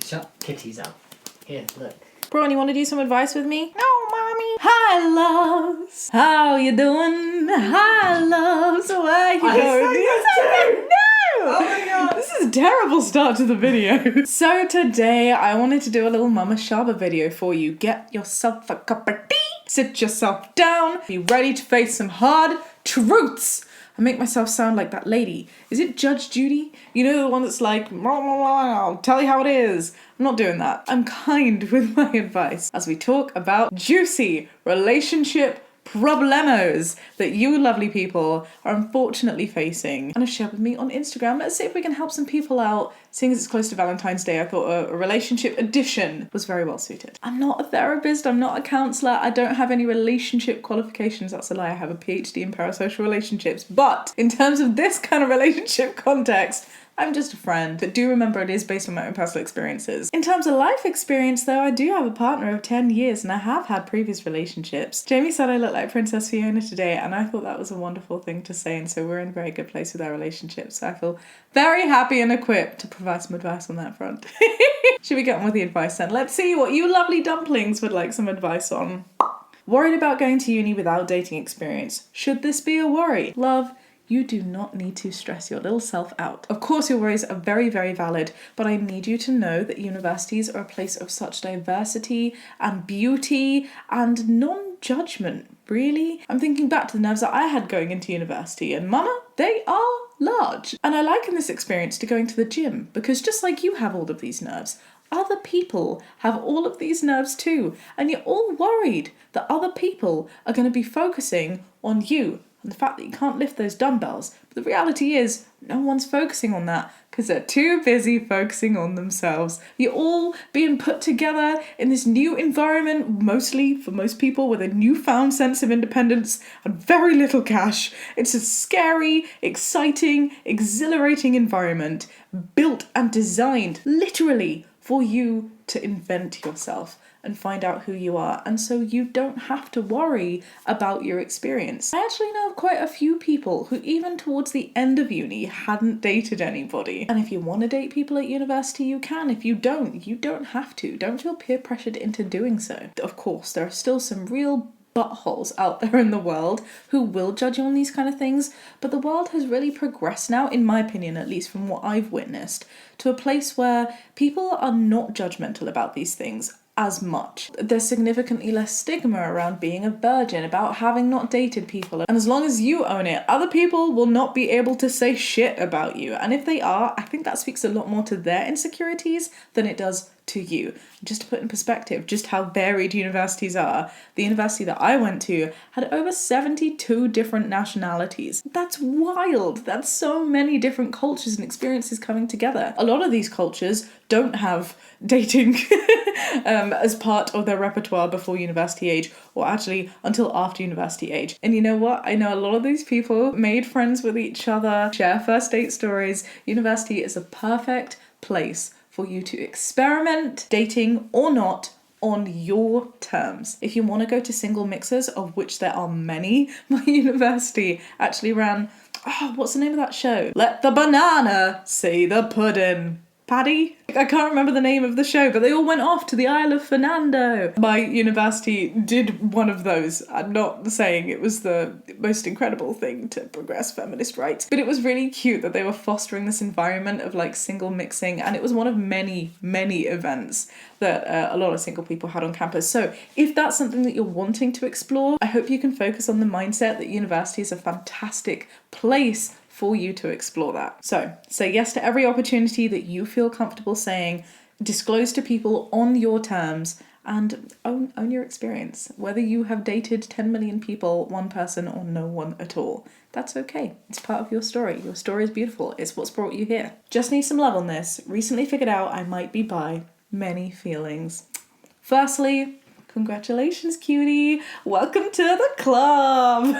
Shut kitties up. Here, look. Bro, you want to do some advice with me? No, mommy. Hi, loves. How you doing? Hi, loves. Where you going? No! Oh my god! This is a terrible start to the video. So today, I wanted to do a little Mama Shaaba video for you. Get yourself a cup of tea. Sit yourself down. Be ready to face some hard truths. I make myself sound like that lady. Is it Judge Judy? You know, the one that's like, I'll tell you how it is. I'm not doing that. I'm kind with my advice as we talk about juicy relationship problemos that you lovely people are unfortunately facing and have shared with me on Instagram. Let's see if we can help some people out. Seeing as it's close to Valentine's Day, I thought a relationship edition was very well suited. I'm not a therapist, I'm not a counsellor, I don't have any relationship qualifications. That's a lie, I have a PhD in parasocial relationships. But in terms of this kind of relationship context, I'm just a friend, but do remember it is based on my own personal experiences. In terms of life experience though, I do have a partner of 10 years and I have had previous relationships. Jamie said I look like Princess Fiona today and I thought that was a wonderful thing to say, and so we're in a very good place with our relationship. So I feel very happy and equipped to provide some advice on that front. Should we get on with the advice then? Let's see what you lovely dumplings would like some advice on. Worried about going to uni without dating experience. Should this be a worry? Love, you do not need to stress your little self out. Of course, your worries are very, very valid, but I need you to know that universities are a place of such diversity and beauty and non-judgment, really. I'm thinking back to the nerves that I had going into university, and mama, they are large. And I liken this experience to going to the gym, because just like you have all of these nerves, other people have all of these nerves too, and you're all worried that other people are going to be focusing on you and the fact that you can't lift those dumbbells. But the reality is, no one's focusing on that because they're too busy focusing on themselves. You're all being put together in this new environment, mostly for most people with a newfound sense of independence and very little cash. It's a scary, exciting, exhilarating environment built and designed literally for you to invent yourself and find out who you are, and so you don't have to worry about your experience. I actually know of quite a few people who even towards the end of uni hadn't dated anybody. And if you want to date people at university, you can. If you don't, you don't have to. Don't feel peer pressured into doing so. Of course, there are still some real buttholes out there in the world who will judge you on these kind of things, but the world has really progressed now, in my opinion, at least from what I've witnessed, to a place where people are not judgmental about these things as much. There's significantly less stigma around being a virgin, about having not dated people, and as long as you own it, other people will not be able to say shit about you. And if they are, I think that speaks a lot more to their insecurities than it does to you. Just to put in perspective just how varied universities are, the university that I went to had over 72 different nationalities. That's wild. That's so many different cultures and experiences coming together. A lot of these cultures don't have dating as part of their repertoire before university age, or actually until after university age. And you know what? I know a lot of these people made friends with each other, share first date stories. University is a perfect place for you to experiment, dating or not, on your terms. If you want to go to single mixers, of which there are many, my university actually ran, what's the name of that show? Let the banana say the pudding. Paddy? I can't remember the name of the show, but they all went off to the Isle of Fernando. My university did one of those. I'm not saying it was the most incredible thing to progress feminist rights, but it was really cute that they were fostering this environment of like single mixing, and it was one of many, many events that a lot of single people had on campus. So if that's something that you're wanting to explore, I hope you can focus on the mindset that university is a fantastic place for you to explore that. So say yes to every opportunity that you feel comfortable saying, disclose to people on your terms, and own your experience. Whether you have dated 10 million people, one person, or no one at all, that's okay. It's part of your story. Your story is beautiful. It's what's brought you here. Just need some love on this. Recently figured out I might be bi. Many feelings. Firstly, Congratulations, cutie. Welcome to the club.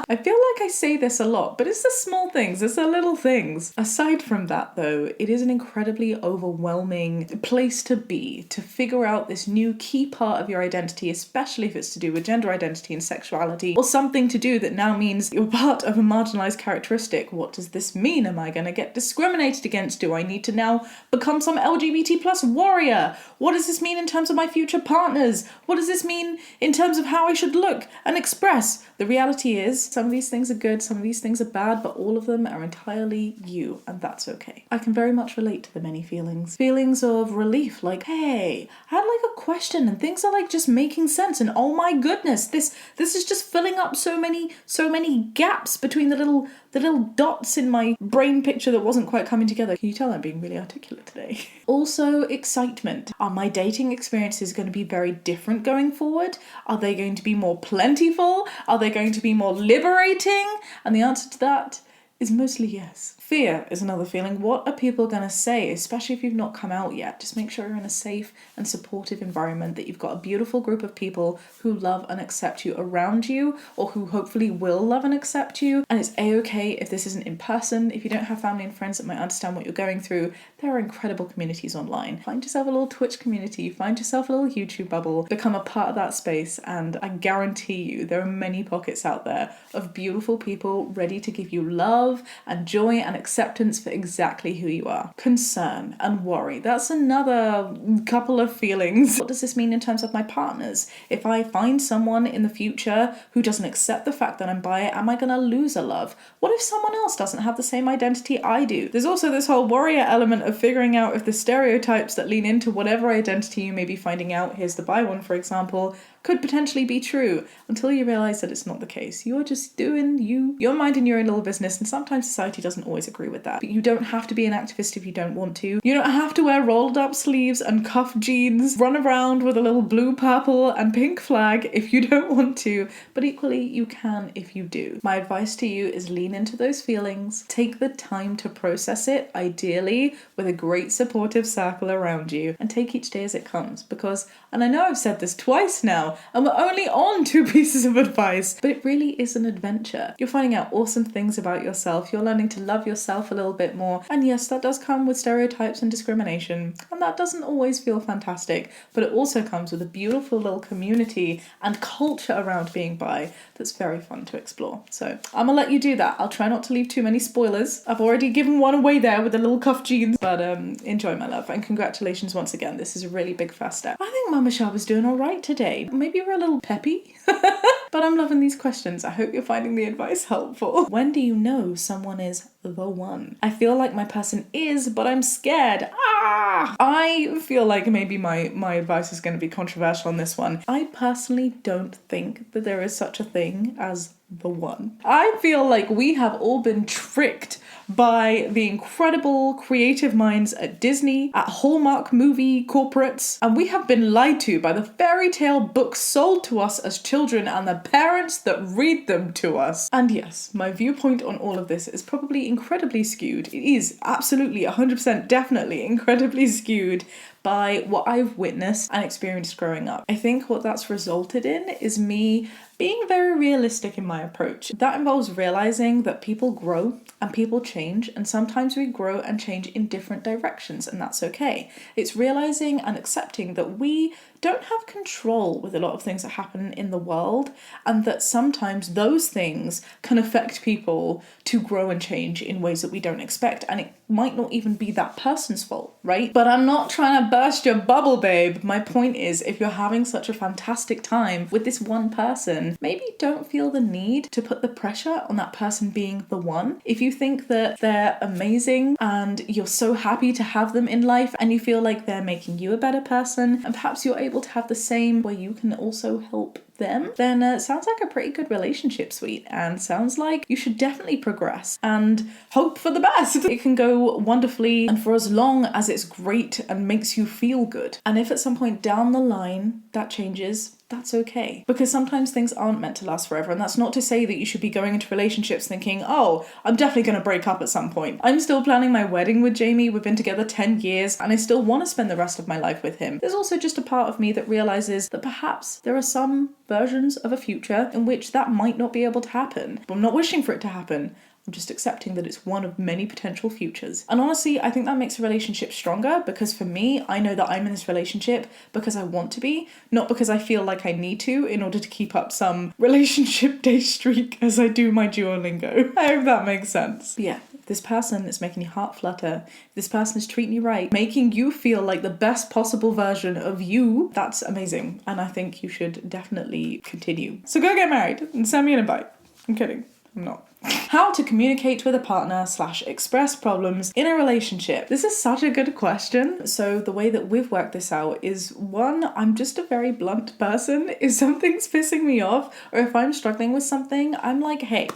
I feel like I say this a lot, but it's the small things, it's the little things. Aside from that, though, it is an incredibly overwhelming place to be, to figure out this new key part of your identity, especially if it's to do with gender identity and sexuality, or something to do that now means you're part of a marginalized characteristic. What does this mean? Am I going to get discriminated against? Do I need to now become some LGBT plus warrior? What does this mean in terms of my future partners? What does this mean in terms of how I should look and express? The reality is, some of these things are good, some of these things are bad, but all of them are entirely you, and that's okay. I can very much relate to the many feelings. Feelings of relief, like, hey, I had like a question and things are like just making sense, and oh my goodness, this is just filling up so many gaps between the little dots in my brain picture that wasn't quite coming together. Can you tell I'm being really articulate today? Also, excitement. Are my dating experiences going to be very different going forward? Are they going to be more plentiful? Are they going to be more liberating? And the answer to that is mostly yes. Fear is another feeling. What are people going to say, especially if you've not come out yet? Just make sure you're in a safe and supportive environment, that you've got a beautiful group of people who love and accept you around you, or who hopefully will love and accept you. And it's a-okay if this isn't in person. If you don't have family and friends that might understand what you're going through, there are incredible communities online. Find yourself a little Twitch community, find yourself a little YouTube bubble, become a part of that space, and I guarantee you there are many pockets out there of beautiful people ready to give you love and joy and acceptance for exactly who you are. Concern and worry, that's another couple of feelings. What does this mean in terms of my partners? If I find someone in the future who doesn't accept the fact that I'm bi, am I going to lose a love? What if someone else doesn't have the same identity I do? There's also this whole warrior element of figuring out if the stereotypes that lean into whatever identity you may be finding out, here's the bi one for example, could potentially be true, until you realise that it's not the case. You're just doing you. You're minding your own little business, and sometimes society doesn't always agree with that. But you don't have to be an activist if you don't want to. You don't have to wear rolled up sleeves and cuff jeans, run around with a little blue, purple and pink flag if you don't want to, but equally you can if you do. My advice to you is lean into those feelings, take the time to process it, ideally with a great supportive circle around you, and take each day as it comes, because, and I know I've said this twice now, and we're only on 2 pieces of advice, but it really is an adventure. You're finding out awesome things about yourself, you're learning to love yourself a little bit more, and yes, that does come with stereotypes and discrimination, and that doesn't always feel fantastic, but it also comes with a beautiful little community and culture around being bi that's very fun to explore. So I'm gonna let you do that. I'll try not to leave too many spoilers. I've already given one away there with the little cuff jeans, but enjoy, my love, and congratulations once again. This is a really big first step. I think Mama Shaaba's doing all right today. Maybe we're a little peppy, but I'm loving these questions. I hope you're finding the advice helpful. When do you know someone is the one? I feel like my person is, but I'm scared. I feel like maybe my advice is going to be controversial on this one. I personally don't think that there is such a thing as the one. I feel like we have all been tricked by the incredible creative minds at Disney, at Hallmark movie corporates, and we have been lied to by the fairy tale books sold to us as children and the parents that read them to us. And yes, my viewpoint on all of this is probably incredibly skewed. It is absolutely 100% definitely incredibly skewed by what I've witnessed and experienced growing up. I think what that's resulted in is me being very realistic in my approach. That involves realizing that people grow and people change, and sometimes we grow and change in different directions, and that's okay. It's realizing and accepting that we don't have control with a lot of things that happen in the world, and that sometimes those things can affect people to grow and change in ways that we don't expect, and it might not even be that person's fault, right? But I'm not trying to burst your bubble, babe. My point is, if you're having such a fantastic time with this one person, maybe don't feel the need to put the pressure on that person being the one. If you think that they're amazing and you're so happy to have them in life and you feel like they're making you a better person, and perhaps you're able to have the same where you can also help them, then it sounds like a pretty good relationship, sweet, and sounds like you should definitely progress and hope for the best. It can go wonderfully and for as long as it's great and makes you feel good. And if at some point down the line that changes, that's okay. Because sometimes things aren't meant to last forever, and that's not to say that you should be going into relationships thinking, oh, I'm definitely going to break up at some point. I'm still planning my wedding with Jamie. We've been together 10 years, and I still want to spend the rest of my life with him. There's also just a part of me that realizes that perhaps there are some versions of a future in which that might not be able to happen. I'm not wishing for it to happen. I'm just accepting that it's one of many potential futures. And honestly, I think that makes a relationship stronger, because for me, I know that I'm in this relationship because I want to be, not because I feel like I need to in order to keep up some relationship day streak as I do my Duolingo. I hope that makes sense. But yeah, if this person is making your heart flutter, if this person is treating you right, making you feel like the best possible version of you, that's amazing. And I think you should definitely continue. So go get married and send me an invite. I'm kidding. I'm not. How to communicate with a partner / express problems in a relationship. This is such a good question. So the way that we've worked this out is, one, I'm just a very blunt person. If something's pissing me off, or if I'm struggling with something, I'm like, hey,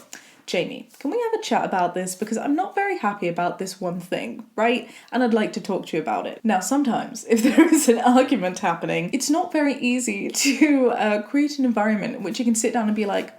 Jamie, can we have a chat about this? Because I'm not very happy about this one thing, right? And I'd like to talk to you about it. Now, sometimes if there is an argument happening, it's not very easy to create an environment in which you can sit down and be like,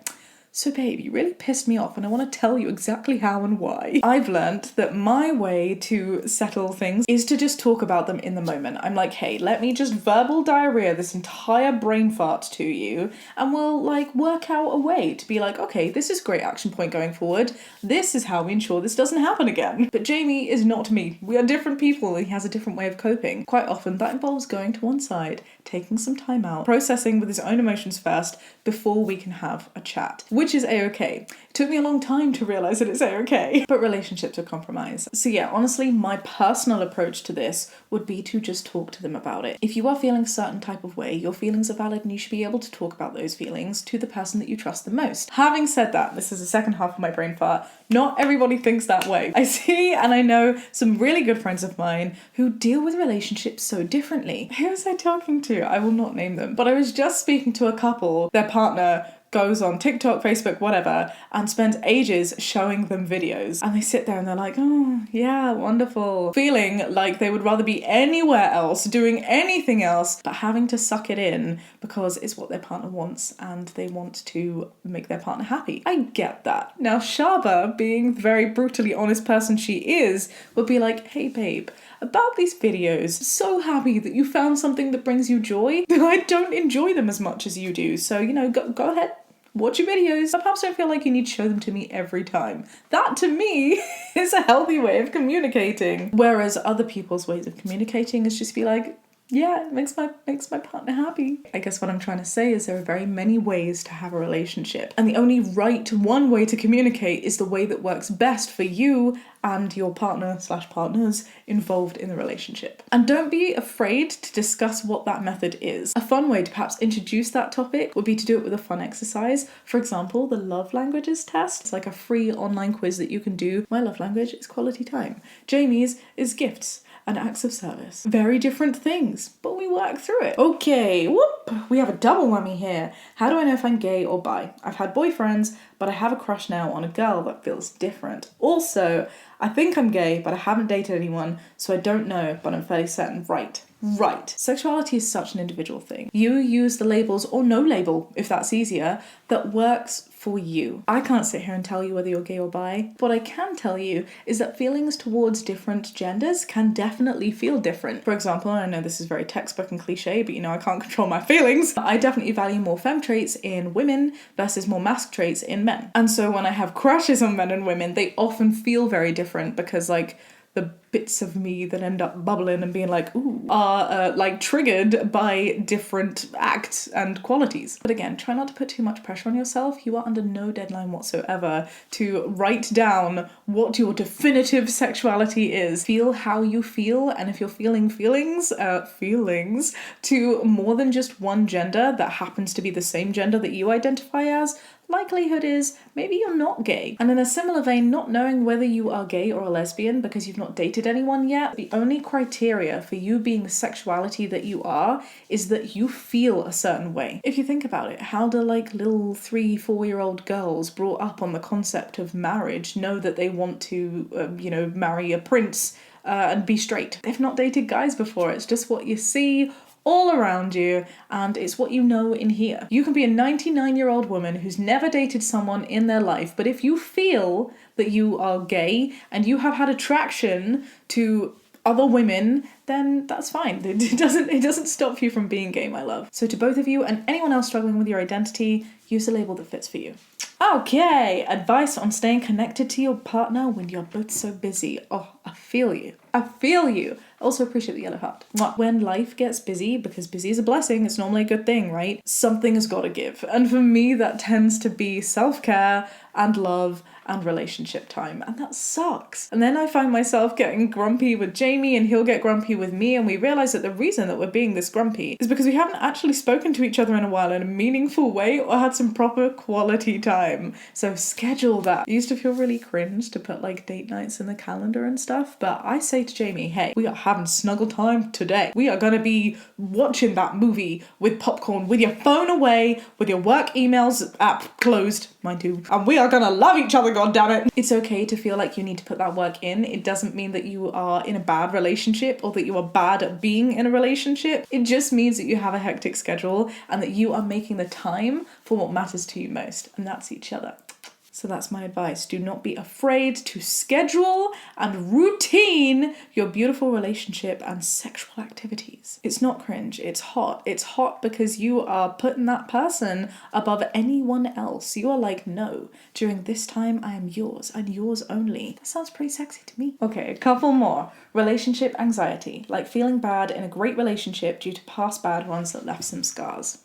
so babe, you really pissed me off and I want to tell you exactly how and why. I've learned that my way to settle things is to just talk about them in the moment. I'm like, hey, let me just verbal diarrhea this entire brain fart to you, and we'll like work out a way to be like, okay, this is a great action point going forward. This is how we ensure this doesn't happen again. But Jamie is not me. We are different people and he has a different way of coping. Quite often that involves going to one side, taking some time out, processing with his own emotions first before we can have a chat. Which is a-okay. It took me a long time to realise that it's a-okay. But relationships are compromise. So yeah, honestly, my personal approach to this would be to just talk to them about it. If you are feeling a certain type of way, your feelings are valid and you should be able to talk about those feelings to the person that you trust the most. Having said that, this is the second half of my brain fart. Not everybody thinks that way. I see and I know some really good friends of mine who deal with relationships so differently. Who was I talking to? I will not name them. But I was just speaking to a couple, their partner goes on TikTok, Facebook, whatever, and spends ages showing them videos. And they sit there and they're like, oh, yeah, wonderful. Feeling like they would rather be anywhere else, doing anything else, but having to suck it in because it's what their partner wants and they want to make their partner happy. I get that. Now, Shaaba, being the very brutally honest person she is, would be like, hey, babe, about these videos, so happy that you found something that brings you joy. I don't enjoy them as much as you do, so, you know, go ahead. Watch your videos. Perhaps don't feel like you need to show them to me every time. That, to me, is a healthy way of communicating. Whereas other people's ways of communicating is just be like, yeah, it makes my partner happy. I guess what I'm trying to say is there are very many ways to have a relationship. And the only right one way to communicate is the way that works best for you and your partner / partners involved in the relationship. And don't be afraid to discuss what that method is. A fun way to perhaps introduce that topic would be to do it with a fun exercise. For example, the love languages test. It's like a free online quiz that you can do. My love language is quality time. Jamie's is gifts and acts of service. Very different things, but we work through it. Okay, whoop, we have a double whammy here. How do I know if I'm gay or bi? I've had boyfriends, but I have a crush now on a girl that feels different. Also, I think I'm gay, but I haven't dated anyone, so I don't know, but I'm fairly certain. Right. Sexuality is such an individual thing. You use the labels, or no label, if that's easier, that works for you. I can't sit here and tell you whether you're gay or bi. What I can tell you is that feelings towards different genders can definitely feel different. For example, and I know this is very textbook and cliche, but you know I can't control my feelings. I definitely value more femme traits in women versus more masc traits in men. And so when I have crushes on men and women, they often feel very different because like the bits of me that end up bubbling and being like, ooh, are like triggered by different acts and qualities. But again, try not to put too much pressure on yourself. You are under no deadline whatsoever to write down what your definitive sexuality is. Feel how you feel, and if you're feeling feelings to more than just one gender that happens to be the same gender that you identify as, likelihood is maybe you're not gay. And in a similar vein, not knowing whether you are gay or a lesbian because you've not dated anyone yet, the only criteria for you being the sexuality that you are is that you feel a certain way. If you think about it, how do like little 3-4-year-old girls brought up on the concept of marriage know that they want to, marry a prince and be straight? They've not dated guys before. It's just what you see all around you, and it's what you know in here. You can be a 99-year-old woman who's never dated someone in their life, but if you feel that you are gay and you have had attraction to other women, then that's fine. It doesn't stop you from being gay, my love. So to both of you and anyone else struggling with your identity, use a label that fits for you. Okay, advice on staying connected to your partner when you're both so busy. Oh, I feel you. I feel you. I also appreciate the yellow heart. When life gets busy, because busy is a blessing, it's normally a good thing, right? Something has got to give. And for me, that tends to be self-care and love and relationship time. And that sucks. And then I find myself getting grumpy with Jamie and he'll get grumpy with me. And we realize that the reason that we're being this grumpy is because we haven't actually spoken to each other in a while in a meaningful way or had some proper quality time. So schedule that. I used to feel really cringe to put like date nights in the calendar and stuff. But I say to Jamie, hey, we are having snuggle time today. We are going to be watching that movie with popcorn, with your phone away, with your work emails app closed, mine too. And we are going to love each other, goddammit. It's okay to feel like you need to put that work in. It doesn't mean that you are in a bad relationship or that you are bad at being in a relationship. It just means that you have a hectic schedule and that you are making the time for what matters to you most, and that's each other. So that's my advice. Do not be afraid to schedule and routine your beautiful relationship and sexual activities. It's not cringe, it's hot. It's hot because you are putting that person above anyone else. You are like, no, during this time I am yours and yours only. That sounds pretty sexy to me. Okay, a couple more. Relationship anxiety, like feeling bad in a great relationship due to past bad ones that left some scars.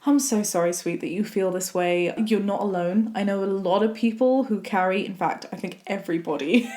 I'm so sorry, sweet, that you feel this way. You're not alone. I know a lot of people who carry, in fact, I think everybody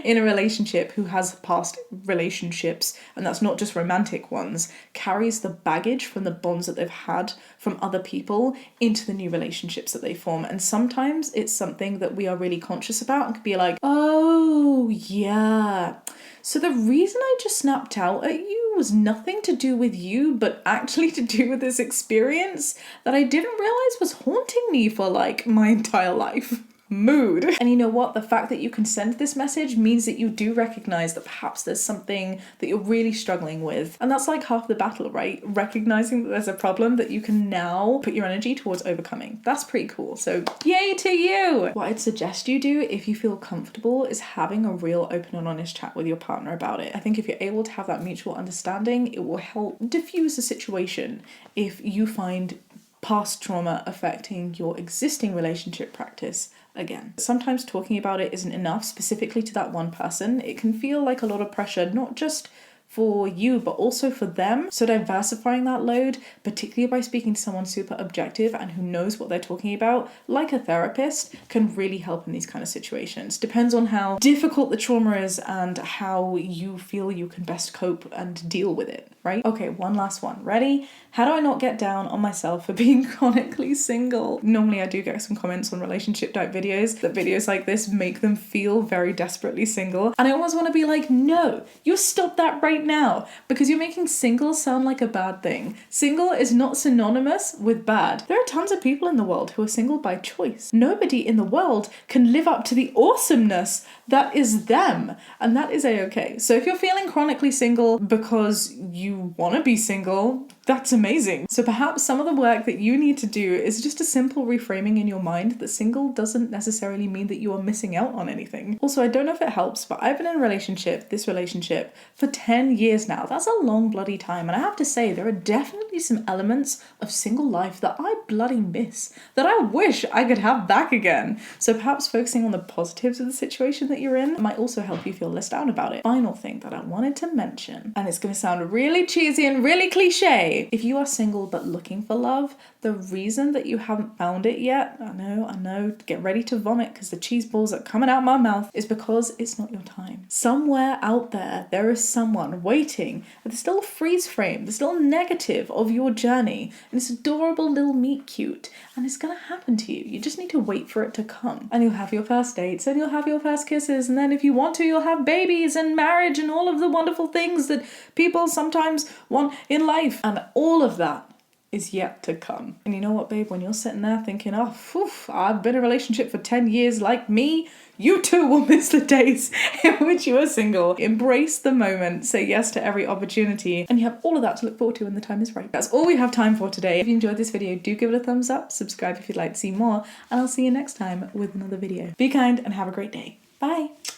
in a relationship who has past relationships, and that's not just romantic ones, carries the baggage from the bonds that they've had from other people into the new relationships that they form. And sometimes it's something that we are really conscious about and could be like, oh, yeah. So the reason I just snapped out at you was nothing to do with you, but actually to do with this experience that I didn't realize was haunting me for like my entire life. Mood. And you know what? The fact that you can send this message means that you do recognize that perhaps there's something that you're really struggling with. And that's like half the battle, right? Recognizing that there's a problem that you can now put your energy towards overcoming. That's pretty cool. So yay to you! What I'd suggest you do if you feel comfortable is having a real open and honest chat with your partner about it. I think if you're able to have that mutual understanding, it will help diffuse the situation if you find past trauma affecting your existing relationship practice again. Sometimes talking about it isn't enough, specifically to that one person. It can feel like a lot of pressure, not just for you, but also for them. So diversifying that load, particularly by speaking to someone super objective and who knows what they're talking about, like a therapist, can really help in these kind of situations. Depends on how difficult the trauma is and how you feel you can best cope and deal with it, right? Okay, one last one. Ready? How do I not get down on myself for being chronically single? Normally I do get some comments on relationship type videos that videos like this make them feel very desperately single. And I always want to be like, no, you stop that right now, because you're making single sound like a bad thing. Single is not synonymous with bad. There are tons of people in the world who are single by choice. Nobody in the world can live up to the awesomeness that is them, and that is a-okay. So if you're feeling chronically single because you want to be single, that's amazing. So perhaps some of the work that you need to do is just a simple reframing in your mind that single doesn't necessarily mean that you are missing out on anything. Also, I don't know if it helps, but I've been in this relationship, for 10 years now. That's a long bloody time. And I have to say, there are definitely some elements of single life that I bloody miss, that I wish I could have back again. So perhaps focusing on the positives of the situation that you're in might also help you feel less down about it. Final thing that I wanted to mention, and it's going to sound really cheesy and really cliche, if you are single but looking for love, the reason that you haven't found it yet, I know, get ready to vomit because the cheese balls are coming out my mouth, is because it's not your time. Somewhere out there, there is someone waiting at this little freeze frame, this little negative of your journey, and this adorable little meet cute, and it's gonna happen to you. You just need to wait for it to come. And you'll have your first dates, and you'll have your first kisses, and then if you want to, you'll have babies and marriage and all of the wonderful things that people sometimes want in life. And all of that is yet to come. And you know what, babe? When you're sitting there thinking, oh, phew, I've been in a relationship for 10 years like me, you too will miss the days in which you are single. Embrace the moment, say yes to every opportunity, and you have all of that to look forward to when the time is right. That's all we have time for today. If you enjoyed this video, do give it a thumbs up, subscribe if you'd like to see more, and I'll see you next time with another video. Be kind and have a great day. Bye.